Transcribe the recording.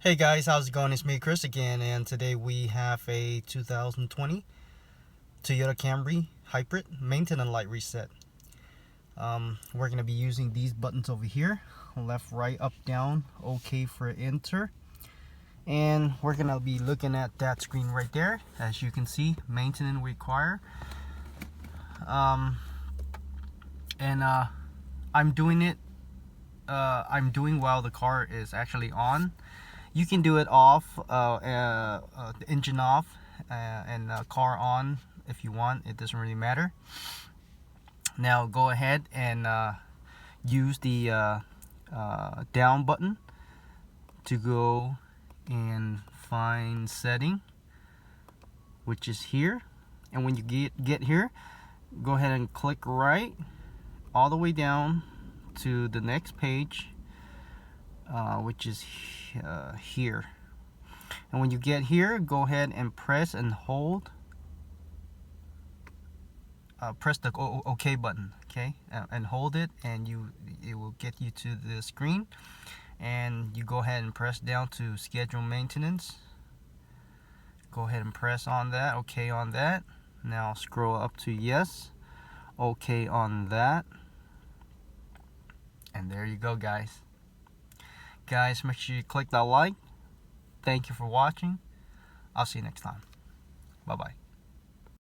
Hey guys, how's it going? It's me, Chris, again, and today we have a 2020 Toyota Camry Hybrid maintenance light reset. We're going to be using these buttons over here: left, right, up, down, OK for enter. And we're going to be looking at that screen right there. As you can see, maintenance required. I'm doing it. I'm doing while the car is actually on. You can do it off, the engine off, and car on if you want. It doesn't really matter. Now go ahead and use the down button to go and find setting, which is here. And when you get here, go ahead and click right all the way down to the next page, which is here. And when you get here, go ahead and press and hold, press the OK button, okay, and hold it, and it will get you to the screen. And you go ahead and press down to schedule maintenance. Go ahead and press on that, OK on that. Now scroll up to yes, OK on that. And there you go, guys. Guys, make sure you click that like. Thank you for watching. I'll see you next time. Bye bye.